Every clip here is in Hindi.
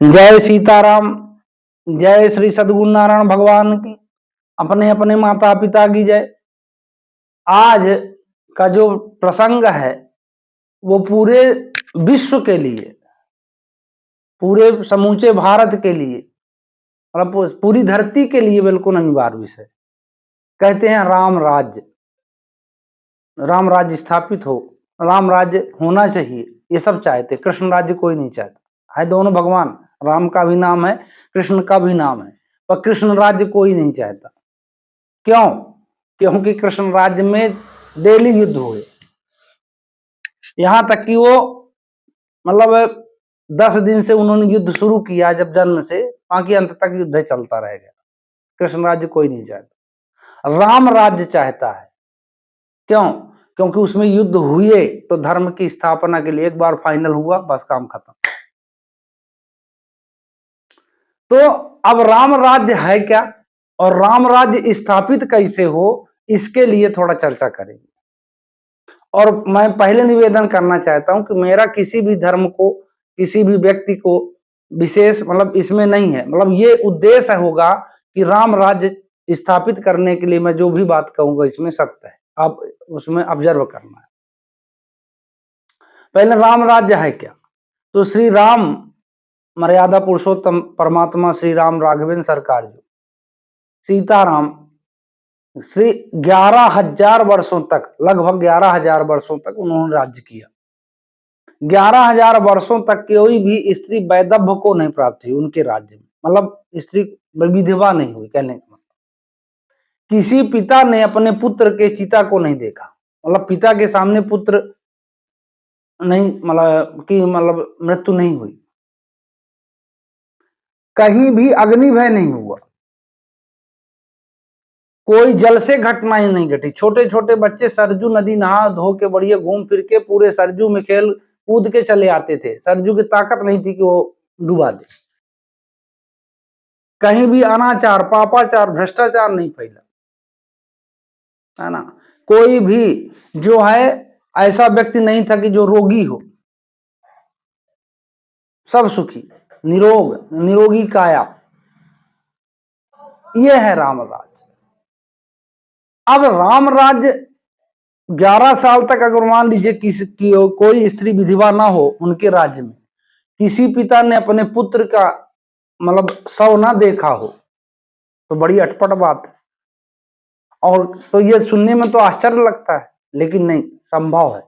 जय सीताराम। जय श्री सद्गुरु नारायण भगवान की, अपने अपने माता पिता की जय। आज का जो प्रसंग है वो पूरे विश्व के लिए, पूरे समूचे भारत के लिए, मतलब पूरी धरती के लिए बिल्कुल अनिवार्य विषय। कहते हैं राम राज्य, राम राज्य स्थापित हो, राम राज्य होना चाहिए, ये सब चाहते। कृष्ण राज्य कोई नहीं चाहता है। दोनों भगवान, राम का भी नाम है, कृष्ण का भी नाम है, पर कृष्ण राज्य कोई नहीं चाहता। क्यों? क्योंकि कृष्ण राज्य में डेली युद्ध हुए, यहां तक कि वो मतलब 10 दिन से उन्होंने युद्ध शुरू किया जब जन्म से, बाकी अंत तक युद्ध चलता रह गया। कृष्ण राज्य कोई नहीं चाहता, राम राज्य चाहता है। क्यों? क्योंकि उसमें युद्ध हुए तो धर्म की स्थापना के लिए एक बार फाइनल हुआ, बस काम खत्म। तो अब राम राज्य है क्या और राम राज्य स्थापित कैसे हो, इसके लिए थोड़ा चर्चा करेंगे। और मैं पहले निवेदन करना चाहता हूं कि मेरा किसी भी धर्म को, किसी भी व्यक्ति को विशेष मतलब इसमें नहीं है, मतलब ये उद्देश्य होगा कि राम राज्य स्थापित करने के लिए मैं जो भी बात कहूंगा इसमें सत्य है, आप उसमें ऑब्जर्व करना है। पहले राम राज्य है क्या? तो श्री राम मर्यादा पुरुषोत्तम परमात्मा श्री राम राघवेंद्र सरकार जी, सीताराम श्री 11,000 वर्षों तक, लगभग 11,000 वर्षों तक उन्होंने राज्य किया। 11,000 वर्षों तक कोई भी स्त्री वैदव्य को नहीं प्राप्त हुई उनके राज्य में, मतलब स्त्री विधवा नहीं हुई। कहने का मतलब किसी पिता ने अपने पुत्र के चिता को नहीं देखा, मतलब पिता के सामने पुत्र नहीं, मतलब कि मतलब मृत्यु नहीं हुई। कहीं भी अग्नि भय नहीं हुआ, कोई जल से घटनाएं नहीं घटी। छोटे छोटे बच्चे सरजू नदी नहा धो के बढ़िया घूम फिर के पूरे सरजू में खेल कूद के चले आते थे। सरजू की ताकत नहीं थी कि वो डुबा दे। कहीं भी अनाचार, पापाचार, भ्रष्टाचार नहीं फैला, है ना। कोई भी जो है ऐसा व्यक्ति नहीं था कि जो रोगी हो, सब सुखी, निरोगी काया। ये है राम राज्य। अब राम राज्य 11 साल तक अगर मान लीजिए कोई स्त्री विधवा ना हो उनके राज्य में, किसी पिता ने अपने पुत्र का मतलब शव ना देखा हो, तो बड़ी अटपट बात है। और तो ये सुनने में तो आश्चर्य लगता है, लेकिन नहीं, संभव है।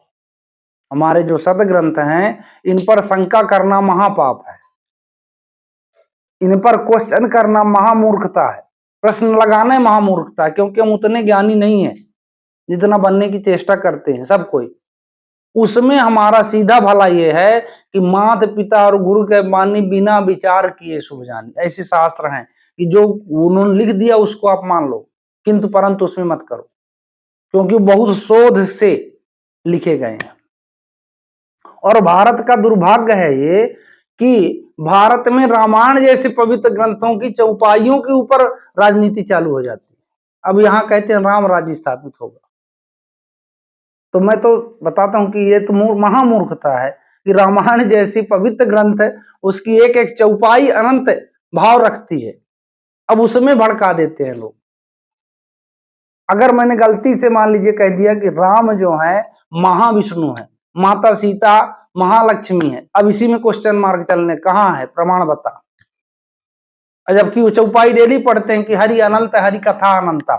हमारे जो सदग्रंथ हैं इन पर शंका करना महापाप है, इन पर क्वेश्चन करना महामूर्खता है, प्रश्न लगाना महामूर्खता है। क्योंकि हम उतने ज्ञानी नहीं है जितना बनने की चेष्टा करते हैं सब कोई। उसमें हमारा सीधा भला ये है कि मात पिता और गुरु के मानी बिना विचार किए शुभ जानी, ऐसे शास्त्र हैं कि जो उन्होंने लिख दिया उसको आप मान लो, किंतु परंतु उसमें मत करो, क्योंकि बहुत शोध से लिखे गए हैं। और भारत का दुर्भाग्य है ये कि भारत में रामायण जैसे पवित्र ग्रंथों की चौपाइयों के ऊपर राजनीति चालू हो जाती है। अब यहां कहते हैं राम राज्य स्थापित होगा, तो मैं तो बताता हूं कि ये तो महामूर्खता है कि रामायण जैसी पवित्र ग्रंथ है, उसकी एक एक चौपाई अनंत भाव रखती है, अब उसमें भड़का देते हैं लोग। अगर मैंने गलती से मान लीजिए कह दिया कि राम जो है महाविष्णु है, माता सीता महालक्ष्मी है, अब इसी में क्वेश्चन मार्क चलने, कहां है प्रमाण बता। जबकि वो चौपाई डेली पढ़ते हैं कि हरि अनंत, हरि कथा अनंता।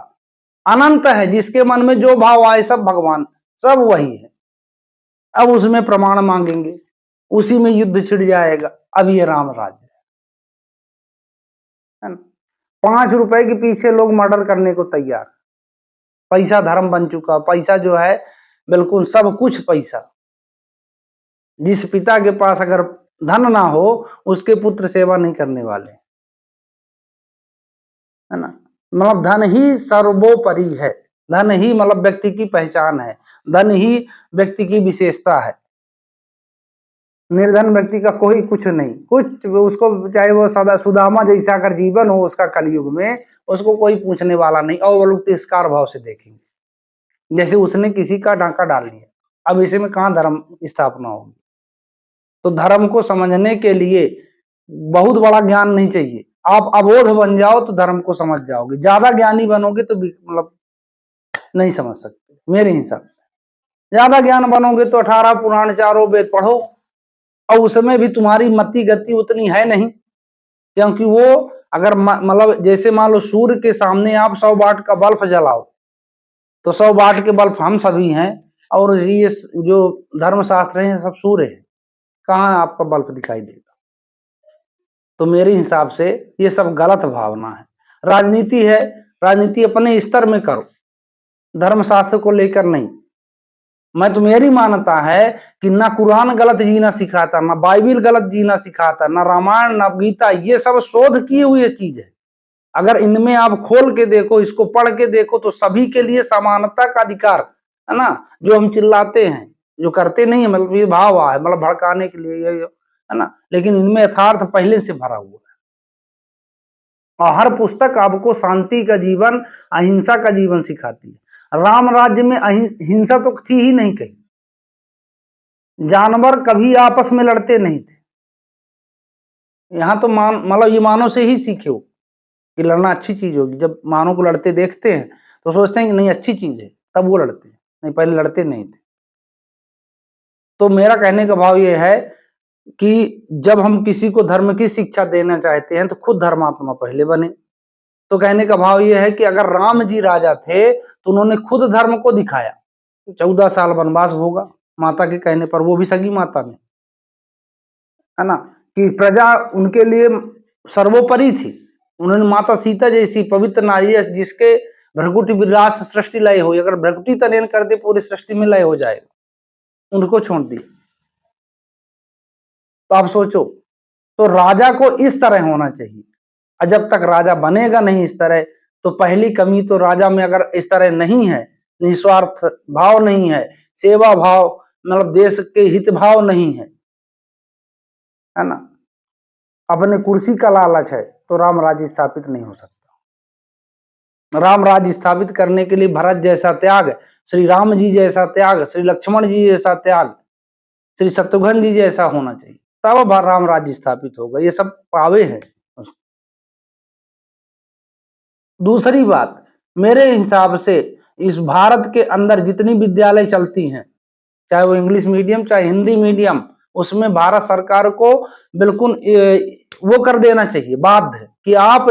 अनंत है, जिसके मन में जो भाव आए सब भगवान, सब वही है। अब उसमें प्रमाण मांगेंगे, उसी में युद्ध छिड़ जाएगा। अब ये राम राज्य है ना। 5 रुपए के पीछे लोग मर्डर करने को तैयार। पैसा धर्म बन चुका, पैसा जो है बिल्कुल सब कुछ पैसा। जिस पिता के पास अगर धन ना हो उसके पुत्र सेवा नहीं करने वाले, है ना। मतलब धन ही सर्वोपरि है, धन ही मतलब व्यक्ति की पहचान है, धन ही व्यक्ति की विशेषता है। निर्धन व्यक्ति का कोई कुछ नहीं, कुछ उसको चाहे वो सदा सुदामा जैसा अगर जीवन हो उसका कलयुग में, उसको कोई पूछने वाला नहीं। और वो लोग तिरस्कार भाव से देखेंगे, जैसे उसने किसी का डांका डाल लिया। अब इसी में कहां धर्म स्थापना होगी। तो धर्म को समझने के लिए बहुत बड़ा ज्ञान नहीं चाहिए, आप अबोध बन जाओ तो धर्म को समझ जाओगे, ज्यादा ज्ञानी बनोगे तो मतलब नहीं समझ सकते मेरे हिसाब से। ज्यादा ज्ञान बनोगे तो 18 पुराण चारों वेद पढ़ो, और उसमें भी तुम्हारी मति गति उतनी है नहीं, क्योंकि वो अगर मतलब जैसे मान लो सूर्य के सामने आप 100 वाट का बल्ब जलाओ, तो 100 वाट के बल्ब हम सभी हैं, और ये जो धर्मशास्त्र है सब सूर्य है, कहाँ आपका बल्ब दिखाई देगा। तो मेरे हिसाब से ये सब गलत भावना है। राजनीति है, राजनीति अपने स्तर में करो, धर्मशास्त्र को लेकर नहीं। मैं तो मेरी मान्यता है कि ना कुरान गलत जीना सिखाता, ना बाइबिल गलत जीना सिखाता, ना रामायण ना गीता, ये सब शोध की हुई चीज है। अगर इनमें आप खोल के देखो, इसको पढ़ के देखो, तो सभी के लिए समानता का अधिकार है ना। जो हम चिल्लाते हैं, जो करते नहीं है, मतलब ये भाव है, मतलब भड़काने के लिए है ना, लेकिन इनमें यथार्थ पहले से भरा हुआ है। और हर पुस्तक आपको शांति का जीवन, अहिंसा का जीवन सिखाती है। राम राज्य में हिंसा तो थी ही नहीं कहीं, जानवर कभी आपस में लड़ते नहीं थे। यहाँ तो मतलब ये मानव से ही सीखे हो कि लड़ना अच्छी चीज होगी। जब मानव को लड़ते देखते हैं तो सोचते हैं कि नहीं अच्छी चीज है, तब वो लड़ते हैं, नहीं पहले लड़ते नहीं थे। तो मेरा कहने का भाव ये है कि जब हम किसी को धर्म की शिक्षा देना चाहते हैं तो खुद धर्मात्मा पहले बने। तो कहने का भाव ये है कि अगर राम जी राजा थे तो उन्होंने खुद धर्म को दिखाया। 14 साल वनवास भोगा माता के कहने पर, वो भी सगी माता ने, है ना, कि प्रजा उनके लिए सर्वोपरि थी। उन्होंने माता सीता जैसी पवित्र नारी है जिसके भ्रकुटी विलास सृष्टि लय हो, अगर भ्रकुटी तनयन कर दे पूरी सृष्टि में लय हो जाएगा, उनको छोड़ दिए। तो आप सोचो, तो राजा को इस तरह होना चाहिए। और जब तक राजा बनेगा नहीं इस तरह, तो पहली कमी तो राजा में अगर इस तरह नहीं है, निस्वार्थ भाव नहीं है, सेवा भाव, मतलब देश के हित भाव नहीं है ना, अपने कुर्सी का लालच है, तो राम राज्य स्थापित नहीं हो सकता। राम राज्य स्थापित करने के लिए भरत जैसा त्याग, श्री राम जी जैसा त्याग, श्री लक्ष्मण जी जैसा त्याग, श्री शत्रुघ्न जी जैसा होना चाहिए, तब राम राज्य स्थापित होगा। ये सब पावे हैं। दूसरी बात, मेरे हिसाब से इस भारत के अंदर जितनी विद्यालय चलती हैं, चाहे वो इंग्लिश मीडियम चाहे हिंदी मीडियम, उसमें भारत सरकार को बिल्कुल वो कर देना चाहिए बाध्य कि आप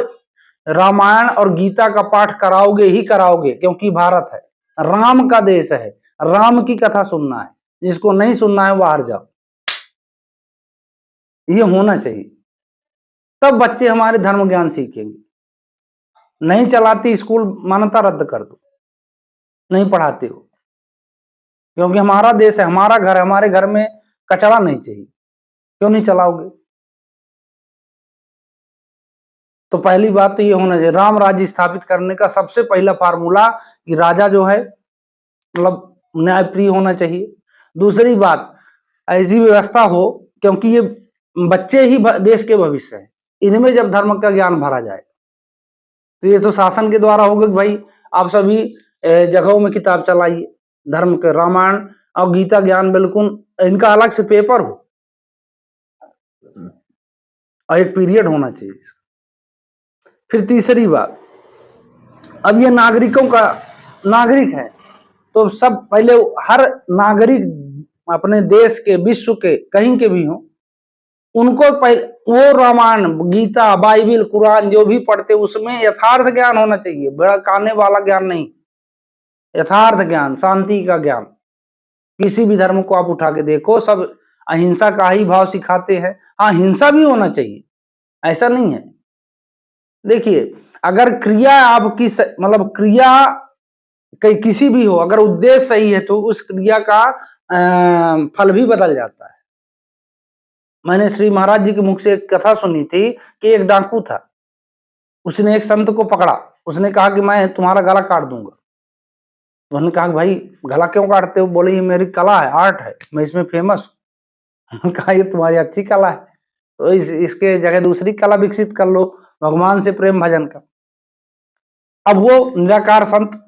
रामायण और गीता का पाठ कराओगे ही कराओगे, क्योंकि भारत है, राम का देश है, राम की कथा सुनना है, जिसको नहीं सुनना है बाहर जाओ। ये होना चाहिए, तब बच्चे हमारे धर्म ज्ञान सीखेंगे। नहीं चलाती स्कूल, मान्यता रद्द कर दो, नहीं पढ़ाते हो, क्योंकि हमारा देश है, हमारा घर है, हमारे घर में कचरा नहीं चाहिए, क्यों नहीं चलाओगे। तो पहली बात तो ये होना चाहिए, राम राज्य स्थापित करने का सबसे पहला फार्मूला कि राजा जो है मतलब न्यायप्रिय होना चाहिए। दूसरी बात, ऐसी व्यवस्था हो, क्योंकि ये बच्चे ही देश के भविष्य है, इनमें जब धर्म का ज्ञान भरा जाए, तो ये तो शासन के द्वारा होगा कि भाई आप सभी जगहों में किताब चलाइए, धर्म के रामायण और गीता ज्ञान बिल्कुल इनका अलग से पेपर हो, और एक पीरियड होना चाहिए इसका। फिर तीसरी बात, अब ये नागरिकों का नागरिक है, तो सब पहले हर नागरिक अपने देश के, विश्व के, कहीं के भी हो, उनको वो रामायण गीता बाइबिल कुरान जो भी पढ़ते उसमें यथार्थ ज्ञान होना चाहिए, भड़काने वाला ज्ञान नहीं, यथार्थ ज्ञान, शांति का ज्ञान। किसी भी धर्म को आप उठा के देखो, सब अहिंसा का ही भाव सिखाते हैं। हाँ, हिंसा भी होना चाहिए, ऐसा नहीं है। देखिए, अगर क्रिया आपकी मतलब क्रिया किसी भी हो, अगर उद्देश्य सही है तो उस क्रिया का फल भी बदल जाता है। मैंने श्री महाराज जी के मुख से एक कथा सुनी थी कि एक डाकू था, उसने एक संत को पकड़ा, उसने कहा कि मैं तुम्हारा गला काट दूंगा। तो उन्होंने कहा भाई गला क्यों काटते हो? बोले ये मेरी कला है, आर्ट है, मैं इसमें फेमस हूँ। कहा ये तुम्हारी अच्छी कला है, तो इसके जगह दूसरी कला विकसित कर लो, भगवान से प्रेम भजन का। अब वो निराकार संत,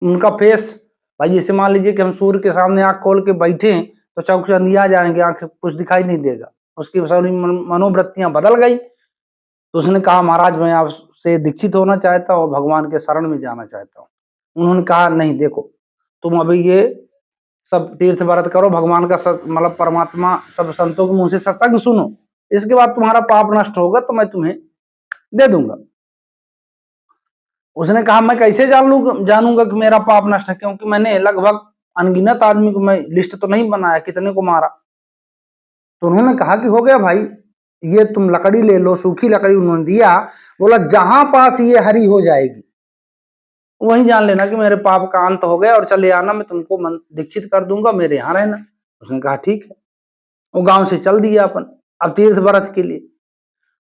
उनका फेस, भाई जैसे मान लीजिए कि हम सूर्य के सामने आंख खोल के बैठे हैं तो चौक चंदिया जाएंगे, आंख कुछ दिखाई नहीं देगा, उसकी सारी मनोवृत्तियां बदल गई। तो उसने कहा महाराज मैं आपसे दीक्षित होना चाहता हूँ, भगवान के शरण में जाना चाहता हूँ। उन्होंने कहा नहीं देखो, तुम अभी ये सब तीर्थ व्रत करो, भगवान का मतलब परमात्मा सब संतों के मुंह से सत्संग सुनो, इसके बाद तुम्हारा पाप नष्ट होगा तो मैं तुम्हें दे दूंगा। उसने कहा मैं कैसे जानूंगा कि मेरा पाप नष्ट है, क्योंकि मैंने लगभग अनगिनत आदमी को, मैं लिस्ट तो नहीं बनाया कितने को मारा। तो उन्होंने कहा कि हो गया भाई, ये तुम लकड़ी ले लो, सूखी लकड़ी उन्होंने दिया, बोला जहां पास ये हरी हो जाएगी वहीं जान लेना कि मेरे पाप का अंत हो गया और चले आना, मैं तुमको दीक्षित कर दूंगा, मेरे यहाँ रहना। उसने कहा ठीक है। वो गांव से चल दिया अपन अब तीर्थ व्रत के लिए।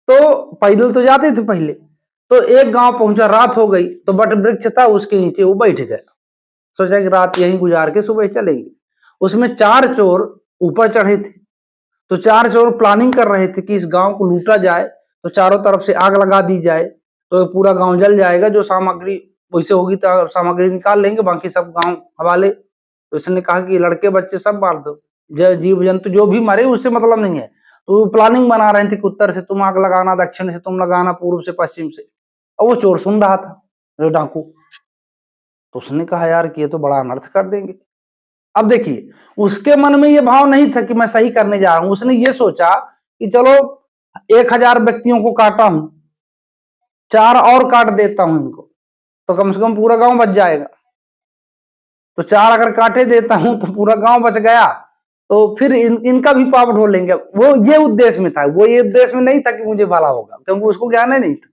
तो पैदल तो जाते थे पहले। तो एक गांव पहुंचा, रात हो गई, तो बट वृक्ष था उसके नीचे वो बैठ गया, सोचा कि रात यहीं गुजार के सुबह चलेंगे। उसमें 4 चोर ऊपर चढ़े थे। तो 4 चोर प्लानिंग कर रहे थे कि इस गांव को लूटा जाए, तो चारों तरफ से आग लगा दी जाए, तो पूरा गांव जल जाएगा, जो सामग्री वैसे होगी तो सामग्री निकाल लेंगे, बाकी सब गांव हवाले। तो इसने कहा कि लड़के बच्चे सब मार दो, जीव जंतु जो भी मरे उससे मतलब नहीं है। तो प्लानिंग बना रहे थे कि उत्तर से तुम आग लगाना, दक्षिण से तुम लगाना, पूर्व से पश्चिम से। और वो चोर सुन रहा था, जो डाकू। तो उसने कहा यार कि ये तो बड़ा अनर्थ कर देंगे। अब देखिए, उसके मन में ये भाव नहीं था कि मैं सही करने जा रहा हूं। उसने ये सोचा कि चलो 1000 व्यक्तियों को काटा हूं, 4 और काट देता हूं इनको, तो कम से कम पूरा गांव बच जाएगा। तो 4 अगर काटे देता हूं तो पूरा गांव बच गया, तो फिर इनका भी पाप ढो लेंगे। वो ये उद्देश्य में था, वो ये उद्देश्य में नहीं था कि मुझे भला होगा, क्योंकि उसको ज्ञान ही नहीं था।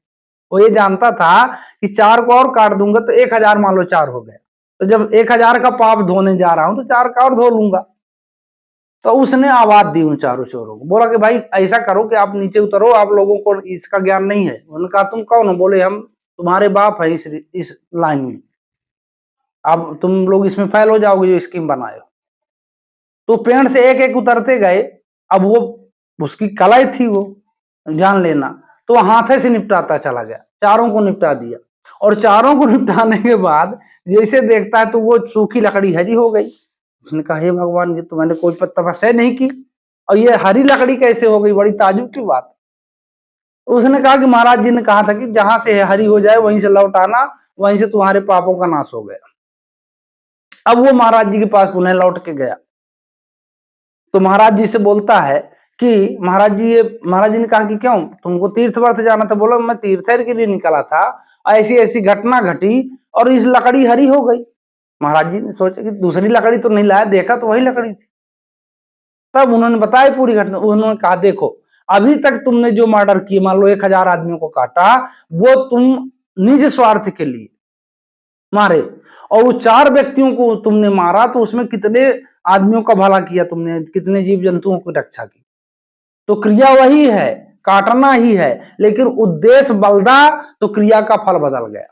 वो ये जानता था कि 4 को और काट दूंगा तो 1000 मान लो 4 हो गए, तो जब 1000 का पाप धोने जा रहा हूं तो 4 का और धो लूंगा। तो उसने आवाज दी उन चारों चोरों को, बोला कि भाई ऐसा करो कि आप नीचे उतरो, आप लोगों को इसका ज्ञान नहीं है। उन्होंने कहा तुम कौन हो? बोले हम तुम्हारे बाप है इस लाइन में, अब तुम लोग इसमें फेल हो जाओगे जो स्कीम बनाए हो। तो पेड़ से एक एक उतरते गए। अब वो उसकी कला ही थी वो जान लेना, तो वो हाथे से निपटाता चला गया, चारों को निपटा दिया। और चारों को निपटाने के बाद जैसे देखता है तो वो सूखी लकड़ी हरी हो गई। उसने कहा हे भगवान, ये तो मैंने कोई तपस्या नहीं की और ये हरी लकड़ी कैसे हो गई, बड़ी ताजुब की बात। उसने कहा कि महाराज जी ने कहा था कि जहां से हरी हो जाए वहीं से लौट आना, वहीं से तुम्हारे पापों का नाश हो गया। अब वो महाराज जी के पास पुनः लौट के गया, तो महाराज जी से बोलता है कि महाराज जी ने कहा कि क्यों तुमको तीर्थ व्रत जाना था? बोला मैं तीर्थ के लिए निकला था, ऐसी ऐसी घटना घटी और इस लकड़ी हरी हो गई। महाराज जी ने सोचा कि दूसरी लकड़ी तो नहीं लाया, देखा तो वही लकड़ी थी। तब उन्होंने बताया पूरी घटना। उन्होंने कहा देखो, अभी तक तुमने जो मर्डर किए, मान लो 1000 आदमियों को काटा, वो तुम निज स्वार्थ के लिए मारे, और वो 4 व्यक्तियों को तुमने मारा तो उसमें कितने आदमियों का भला किया तुमने, कितने जीव जंतुओं की रक्षा की। तो क्रिया वही है, काटना ही है, लेकिन उद्देश्य बलदा तो क्रिया का फल बदल गया।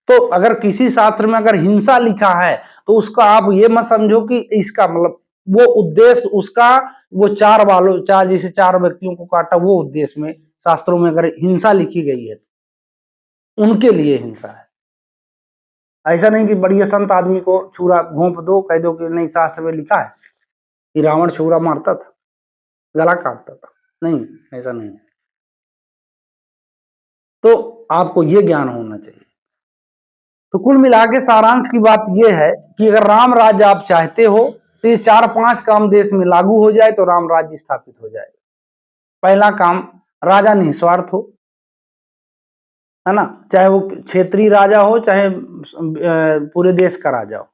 तो अगर किसी शास्त्र में अगर हिंसा लिखा है तो उसका आप ये मत समझो कि इसका मतलब वो उद्देश्य उसका, वो 4 वालों 4 जैसे 4 व्यक्तियों को काटा, वो उद्देश्य में शास्त्रों में अगर हिंसा लिखी गई है उनके लिए हिंसा है। ऐसा नहीं कि बढ़िया संत आदमी को छुरा घोंप दो, कह दो कि नहीं शास्त्र में लिखा है कि रावण छुरा मारता था, गला काटता था। नहीं, ऐसा नहीं है। तो आपको ये ज्ञान होना चाहिए। तो कुल मिला के सारांश की बात यह है कि अगर राम राज्य आप चाहते हो तो ये 4-5 काम देश में लागू हो जाए तो राम राज्य स्थापित हो जाए। पहला काम, राजा निस्वार्थ हो, है ना, चाहे वो क्षेत्रीय राजा हो चाहे पूरे देश का राजा हो,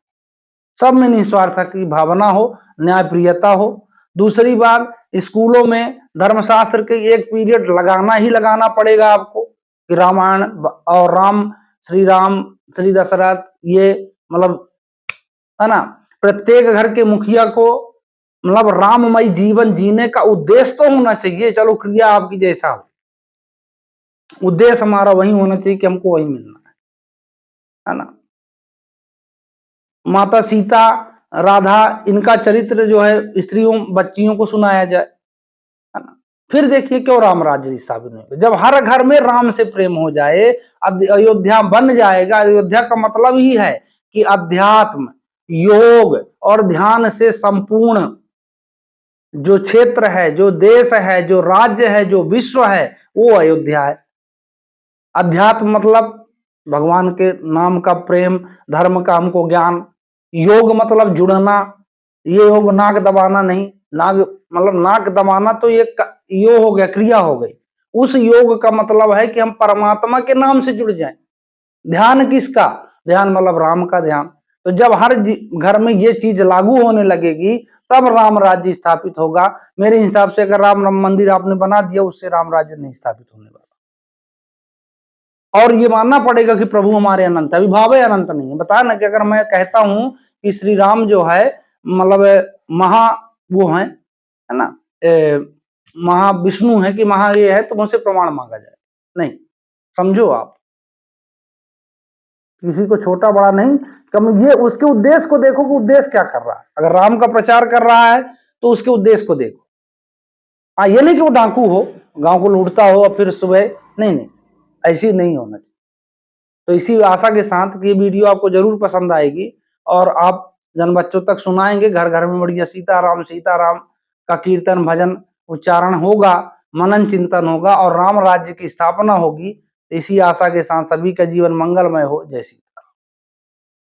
सब में निस्वार्थ की भावना हो, न्यायप्रियता हो। दूसरी बात, स्कूलों में धर्मशास्त्र के एक पीरियड लगाना ही लगाना पड़ेगा आपको कि रामायण और राम श्री दशरथ, ये मतलब, है ना, प्रत्येक घर के मुखिया को मतलब राममय जीवन जीने का उद्देश्य तो होना चाहिए। चलो क्रिया आपकी जैसा हो, उद्देश्य हमारा वही होना चाहिए कि हमको वही मिलना है ना। माता सीता, राधा, इनका चरित्र जो है स्त्रियों बच्चियों को सुनाया जाए, है ना। फिर देखिए क्यों राम राज्य स्थापित नहीं होगा, जब हर घर में राम से प्रेम हो जाए, अयोध्या बन जाएगा। अयोध्या का मतलब ही है कि अध्यात्म, योग और ध्यान से संपूर्ण जो क्षेत्र है, जो देश है, जो राज्य है, जो विश्व है, वो अयोध्या है। अध्यात्म मतलब भगवान के नाम का प्रेम, धर्म का हमको ज्ञान। योग मतलब जुड़ना, ये योग नाक दबाना नहीं, नाक मतलब नाक दबाना तो ये यो हो गया, क्रिया हो गई। उस योग का मतलब है कि हम परमात्मा के नाम से जुड़ जाएं। ध्यान किसका? ध्यान मतलब राम का ध्यान। तो जब हर घर में ये चीज लागू होने लगेगी तब राम राज्य स्थापित होगा। मेरे हिसाब से अगर राम मंदिर आपने बना दिया, उससे राम राज्य नहीं स्थापित होने वाला। और ये मानना पड़ेगा कि प्रभु हमारे अनंत है, अभिभाव अनंत नहीं है। बताया ना कि अगर मैं कहता हूं कि श्री राम जो है मतलब महा वो है ना, महाविष्णु है कि महा ये है, तो मुझसे प्रमाण मांगा जाए नहीं। समझो आप, किसी को छोटा बड़ा नहीं, कम ये उसके उद्देश्य को देखो कि उद्देश्य क्या कर रहा है। अगर राम का प्रचार कर रहा है तो उसके उद्देश्य को देखो। हाँ, ये नहीं कि वो डाकू हो, गांव को लूटता हो और फिर सुबह, नहीं, ऐसी नहीं होना चाहिए। तो इसी आशा के साथ कि ये वीडियो आपको जरूर पसंद आएगी और आप जन बच्चों तक सुनाएंगे। घर घर में बढ़िया सीताराम का कीर्तन भजन उच्चारण होगा, मनन चिंतन होगा और राम राज्य की स्थापना होगी। इसी आशा के साथ सभी का जीवन मंगलमय हो। जय श्री